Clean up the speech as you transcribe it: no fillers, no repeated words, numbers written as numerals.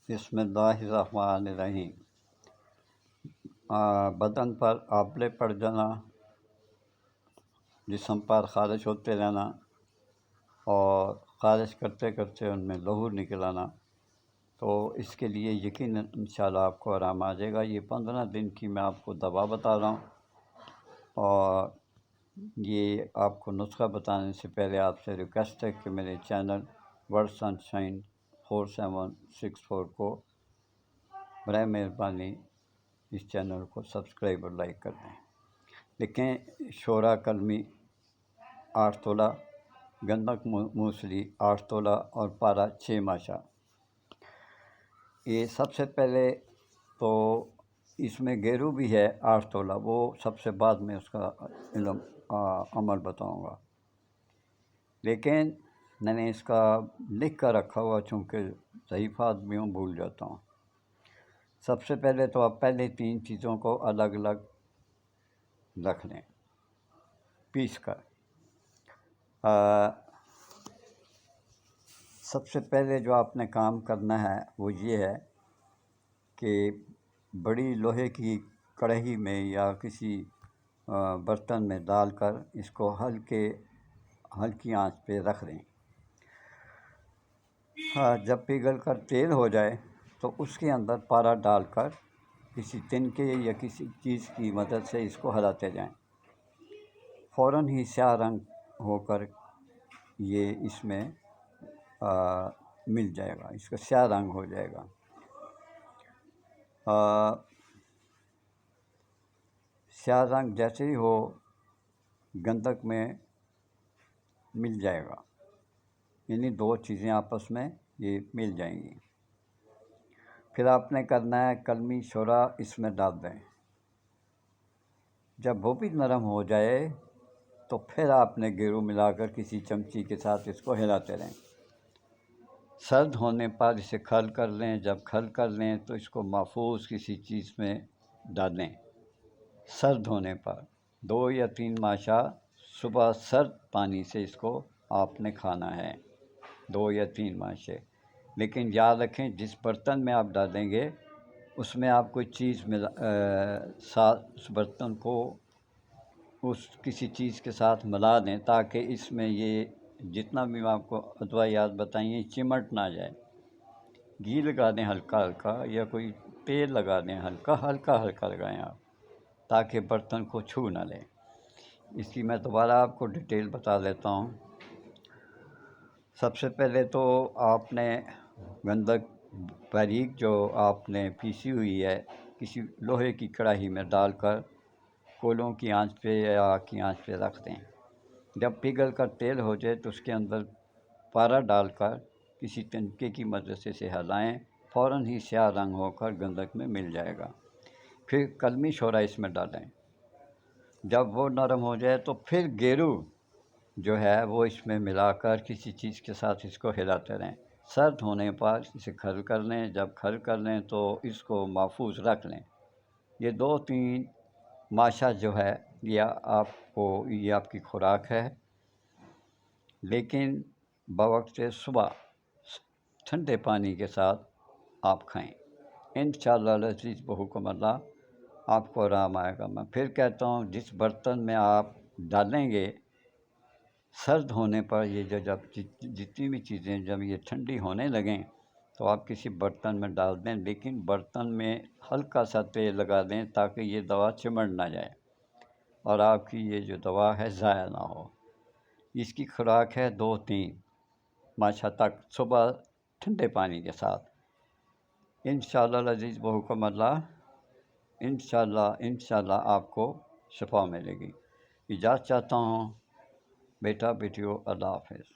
بسم اللہ الرحمن الرحیم۔ بدن پر آبلے پڑ جانا، جسم پر خارش ہوتے رہنا اور خارش کرتے کرتے ان میں لہو نکل آنا، تو اس کے لیے یقیناً انشاءاللہ آپ کو آرام آ جائے گا۔ یہ 15 دن کی میں آپ کو دوا بتا رہا ہوں، اور یہ آپ کو نسخہ بتانے سے پہلے آپ سے ریکویسٹ ہے کہ میرے چینل ورڈ سنشائن 4764 کو برائے مہربانی اس چینل کو سبسکرائب اور لائک کر دیں۔ دیکھیں، شورا کلمی 8 تولہ، گندک موسلی 8 تولہ اور پارا 6 ماشا۔ یہ سب سے پہلے تو اس میں گیرو بھی ہے 8 تولہ، وہ سب سے بعد میں اس کا عمل بتاؤں گا، لیکن میں نے اس کا لکھ کر رکھا ہوا چونکہ ضعیف آدمی ہوں، بھول جاتا ہوں۔ سب سے پہلے تو آپ پہلے 3 چیزوں کو الگ الگ رکھ لیں پیس کر۔ سب سے پہلے جو آپ نے کام کرنا ہے وہ یہ ہے کہ بڑی لوہے کی کڑھائی میں یا کسی برتن میں ڈال کر اس کو ہلکی آنچ پہ رکھ دیں۔ جب پگھل کر تیل ہو جائے تو اس کے اندر پارا ڈال کر کسی تنکے یا کسی چیز کی مدد سے اس کو ہلاتے جائیں، فوراً ہی سیاہ رنگ ہو کر یہ اس میں مل جائے گا، اس کا سیاہ رنگ ہو جائے گا۔ سیاہ رنگ جیسے ہی ہو گندک میں مل جائے گا، یعنی 2 چیزیں آپس میں یہ مل جائیں گی۔ پھر آپ نے کرنا ہے کلمی شورا اس میں ڈال دیں۔ جب وہ بھی نرم ہو جائے تو پھر آپ نے گیرو ملا کر کسی چمچی کے ساتھ اس کو ہلاتے رہیں۔ سرد ہونے پر اسے کھل کر لیں، جب کھل کر لیں تو اس کو محفوظ کسی چیز میں ڈالیں۔ سرد ہونے پر 2 یا 3 ماشا صبح سرد پانی سے اس کو آپ نے کھانا ہے، 2 یا 3 ماشے۔ لیکن یاد رکھیں جس برتن میں آپ ڈالیں گے اس میں آپ کوئی چیز اس برتن کو کسی چیز کے ساتھ ملا دیں تاکہ اس میں یہ جتنا بھی میں آپ کو ادویات بتائیں یہ چمٹ نہ جائے۔ گھی لگا دیں ہلکا ہلکا، یا کوئی تیل لگا دیں ہلکا لگائیں آپ، تاکہ برتن کو چھو نہ لیں۔ اس کی میں دوبارہ آپ کو ڈیٹیل بتا دیتا ہوں۔ سب سے پہلے تو آپ نے گندک باریک جو آپ نے پیسی ہوئی ہے کسی لوہے کی کڑھائی میں ڈال کر کولوں کی آنچ پہ یا آگ کی آنچ پہ رکھ دیں۔ جب پگھل کر تیل ہو جائے تو اس کے اندر پارا ڈال کر کسی تنکے کی مدد سے اسے ہلائیں، فوراً ہی سیاہ رنگ ہو کر گندک میں مل جائے گا۔ پھر کلمی شورا اس میں ڈالیں۔ جب وہ نرم ہو جائے تو پھر گیرو جو ہے وہ اس میں ملا کر کسی چیز کے ساتھ اس کو ہلاتے رہیں۔ سرد ہونے پر اسے کھل کر لیں، جب کھل کر لیں تو اس کو محفوظ رکھ لیں۔ یہ 2-3 ماشا جو ہے یہ آپ کی خوراک ہے، لیکن بوقت صبح ٹھنڈے پانی کے ساتھ آپ کھائیں۔ انشاءاللہ العزیز بحکم اللہ آپ کو آرام آئے گا۔ میں پھر کہتا ہوں جس برتن میں آپ ڈالیں گے سرد ہونے پر یہ جب جتنی بھی چیزیں جب یہ ٹھنڈی ہونے لگیں تو آپ کسی برتن میں ڈال دیں، لیکن برتن میں ہلکا سا تیل لگا دیں تاکہ یہ دوا چمڑ نہ جائے اور آپ کی یہ جو دوا ہے ضائع نہ ہو۔ اس کی خوراک ہے 2-3 ماشا تک صبح ٹھنڈے پانی کے ساتھ۔ انشاءاللہ العزیز بحکم اللہ انشاءاللہ آپ کو شفا ملے گی۔ اجازت چاہتا ہوں بیٹا بیٹیوں، اللہ حافظ۔